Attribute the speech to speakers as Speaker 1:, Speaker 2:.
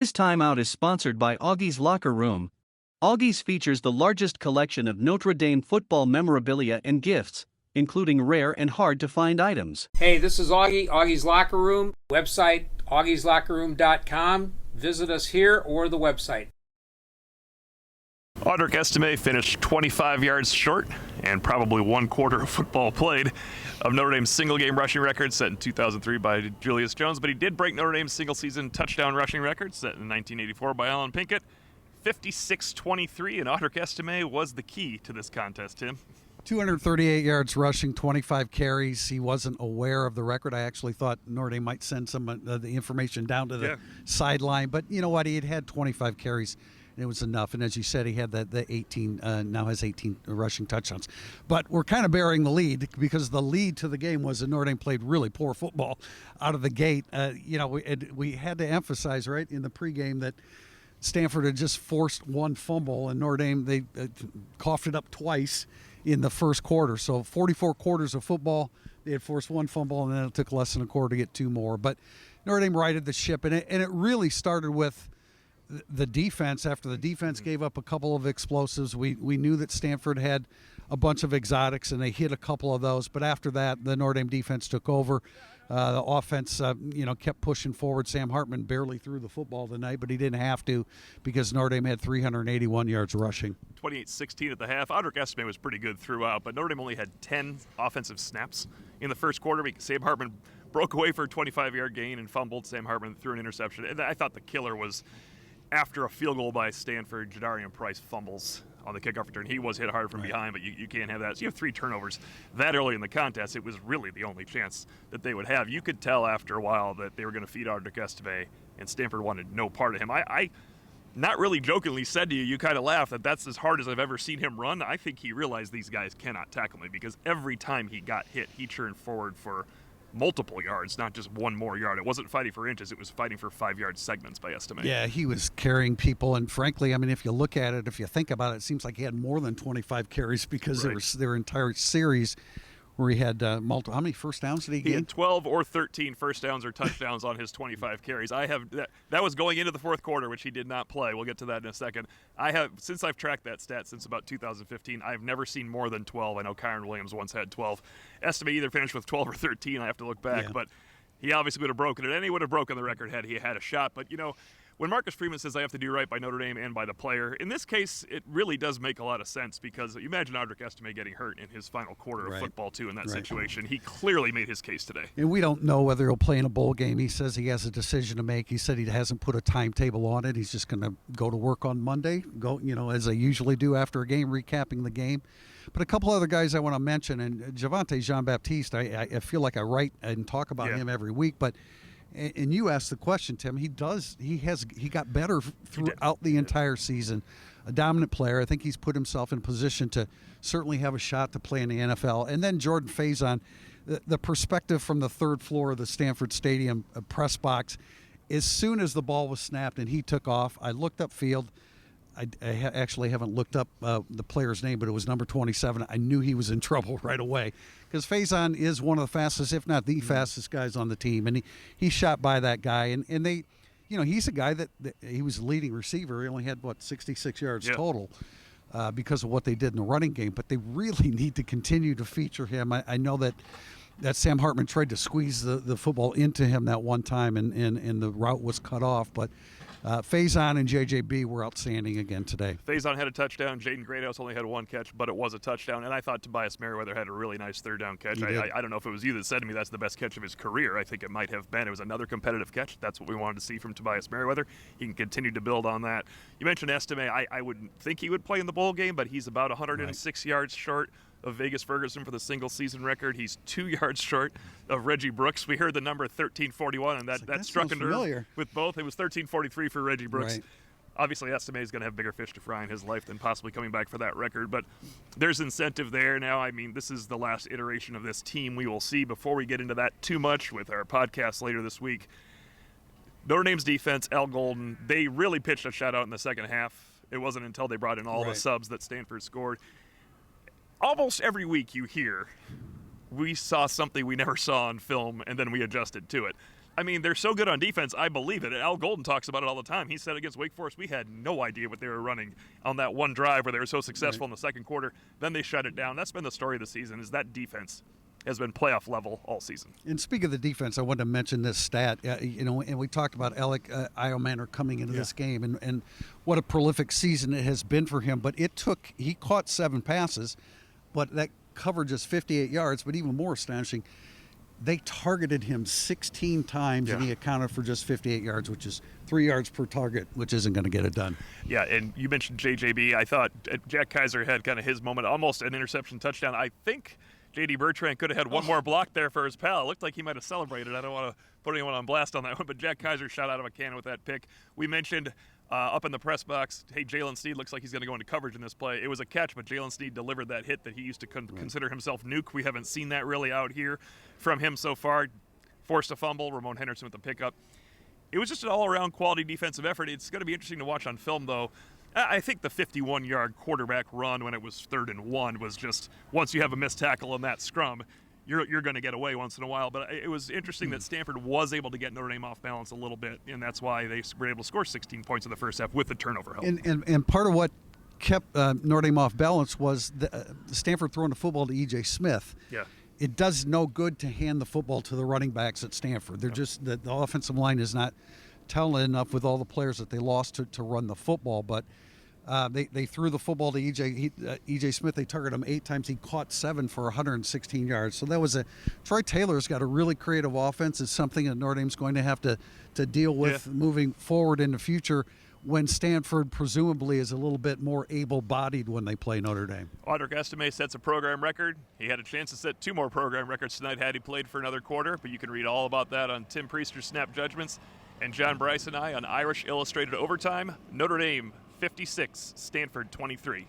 Speaker 1: This timeout is sponsored by Augie's Locker Room. Augie's features the largest collection of Notre Dame football memorabilia and gifts, including rare and hard-to-find items.
Speaker 2: Hey, this is Augie, Augie's Locker Room. Website, augieslockerroom.com. Visit us here or the website.
Speaker 3: Audric Estime finished 25 yards short and probably 1/4 of football played of Notre Dame's single-game rushing record set in 2003 by Julius Jones, but he did break Notre Dame's single-season touchdown rushing record set in 1984 by Alan Pinkett. 56-23, and Audric Estime was the key to this contest, Tim.
Speaker 4: 238 yards rushing, 25 carries. He wasn't aware of the record. I actually thought Notre Dame might send some of the information down to the sideline, but you know what? He had 25 carries. It was enough, and as you said, he had the 18. Now has 18 rushing touchdowns. But we're kind of bearing the lead because the lead to the game was that Notre Dame played really poor football out of the gate. We had to emphasize right in the pregame that Stanford had just forced one fumble, and Notre Dame they coughed it up twice in the first quarter. So 44 quarters of football, they had forced one fumble, and then it took less than a quarter to get two more. But Notre Dame righted the ship, and it really started with the defense. After the defense gave up a couple of explosives, we knew that Stanford had a bunch of exotics, and they hit a couple of those. But after that, the Notre Dame defense took over. The offense, kept pushing forward. Sam Hartman barely threw the football tonight, but he didn't have to because Notre Dame had 381 yards rushing.
Speaker 3: 28-16 at the half. Audric Estime was pretty good throughout, but Notre Dame only had 10 offensive snaps in the first quarter. Sam Hartman broke away for a 25-yard gain and fumbled. Sam Hartman threw an interception. And I thought the killer was after a field goal by Stanford, Jadarian Price fumbles on the kickoff return. He was hit hard from behind, but you can't have that. So you have 3 turnovers that early in the contest. It was really the only chance that they would have. You could tell after a while that they were going to feed Audric Estime, and Stanford wanted no part of him. I not really jokingly said to you, you kind of laughed, that that's as hard as I've ever seen him run. I think he realized these guys cannot tackle me because every time he got hit, he turned forward for multiple yards, not just one more yard. It wasn't fighting for inches, it was fighting for 5-yard segments by Estime.
Speaker 4: Yeah, he was carrying people, and frankly, I mean, if you look at it, if you think about it, it seems like he had more than 25 carries because there was their entire series where he had multiple. How many first downs did he get?
Speaker 3: He had 12 or 13 first downs or touchdowns on his 25 carries. I have that was going into the fourth quarter, which he did not play. We'll get to that in a second. Since I've tracked that stat since about 2015, I've never seen more than 12. I know Kyron Williams once had 12. Estime either finished with 12 or 13. I have to look back, but he obviously would have broken it, and he would have broken the record had he had a shot. But when Marcus Freeman says I have to do right by Notre Dame and by the player, in this case, it really does make a lot of sense because you imagine Audric Estime getting hurt in his final quarter of football, too, in that situation. He clearly made his case today.
Speaker 4: And we don't know whether he'll play in a bowl game. He says he has a decision to make. He said he hasn't put a timetable on it. He's just going to go to work on Monday, as they usually do after a game, recapping the game. But a couple other guys I want to mention, and Javonte Jean-Baptiste, I feel like I write and talk about him every week, but and you asked the question, Tim. He got better throughout the entire season. A dominant player. I think he's put himself in position to certainly have a shot to play in the NFL. And then Jordan Faison, the perspective from the third floor of the Stanford Stadium press box. As soon as the ball was snapped and he took off, I looked upfield. I actually haven't looked up the player's name, but it was number 27. I knew he was in trouble right away because Faison is one of the fastest, if not the fastest guys on the team. And he shot by that guy. And they, he's a guy that he was the leading receiver. He only had, 66 yards total because of what they did in the running game. But they really need to continue to feature him. I know that Sam Hartman tried to squeeze the football into him that one time, and the route was cut off. But Faison and JJB were outstanding again today.
Speaker 3: Faison had a touchdown. Jaden Greathouse only had one catch, but it was a touchdown. And I thought Tobias Merriweather had a really nice third down catch. I don't know if it was you that said to me that's the best catch of his career. I think it might have been. It was another competitive catch. That's what we wanted to see from Tobias Merriweather. He can continue to build on that. You mentioned Estime. I wouldn't think he would play in the bowl game, but he's about 106 yards short of Vegas Ferguson for the single season record. He's 2 yards short of Reggie Brooks. We heard the number 1341, and that struck a nerve with both. It was 1343 for Reggie Brooks.
Speaker 4: Right.
Speaker 3: Obviously, Estime is going to have bigger fish to fry in his life than possibly coming back for that record, but there's incentive there now. I mean, this is the last iteration of this team we will see. Before we get into that too much with our podcast later this week, Notre Dame's defense, Al Golden, they really pitched a shutout in the second half. It wasn't until they brought in all the subs that Stanford scored. Almost every week you hear, we saw something we never saw on film, and then we adjusted to it. I mean, they're so good on defense, I believe it. Al Golden talks about it all the time. He said against Wake Forest, we had no idea what they were running on that one drive where they were so successful in the second quarter. Then they shut it down. That's been the story of the season, is that defense has been playoff level all season.
Speaker 4: And speaking of the defense, I wanted to mention this stat. And we talked about Alec Iomanner coming into this game and what a prolific season it has been for him. But he caught 7 passes, but that coverage is 58 yards. But even more astonishing, they targeted him 16 times, and he accounted for just 58 yards, which is 3 yards per target, which isn't going to get it done.
Speaker 3: Yeah, and you mentioned JJB. I thought Jack Kaiser had kind of his moment, almost an interception touchdown. I think J.D. Bertrand could have had one more block there for his pal. It looked like he might have celebrated. I don't want to put anyone on blast on that one, but Jack Kaiser shot out of a cannon with that pick. We mentioned up in the press box, hey, Jalen Sneed looks like he's going to go into coverage in this play. It was a catch, but Jalen Sneed delivered that hit that he used to consider himself Nuke. We haven't seen that really out here from him so far. Forced a fumble, Ramon Henderson with the pickup. It was just an all-around quality defensive effort. It's going to be interesting to watch on film, though. I think the 51-yard quarterback run when it was 3rd and 1 was just, once you have a missed tackle in that scrum, you're going to get away once in a while. But it was interesting that Stanford was able to get Notre Dame off balance a little bit, and that's why they were able to score 16 points in the first half with the turnover help.
Speaker 4: And part of what kept Notre Dame off balance was Stanford throwing the football to E.J. Smith.
Speaker 3: Yeah.
Speaker 4: It does no good to hand the football to the running backs at Stanford. They're just the offensive line is not talented enough with all the players that they lost to run the football. But they threw the football to E.J. Smith. They targeted him 8 times. He caught 7 for 116 yards. So that was Troy Taylor's got a really creative offense. It's something that Notre Dame's going to have to deal with moving forward in the future, when Stanford presumably is a little bit more able-bodied when they play Notre Dame.
Speaker 3: Audric Estime sets a program record. He had a chance to set 2 more program records tonight had he played for another quarter, but you can read all about that on Tim Prister's Snap Judgments and John Bryce and I on Irish Illustrated Overtime. Notre Dame 56, Stanford 23.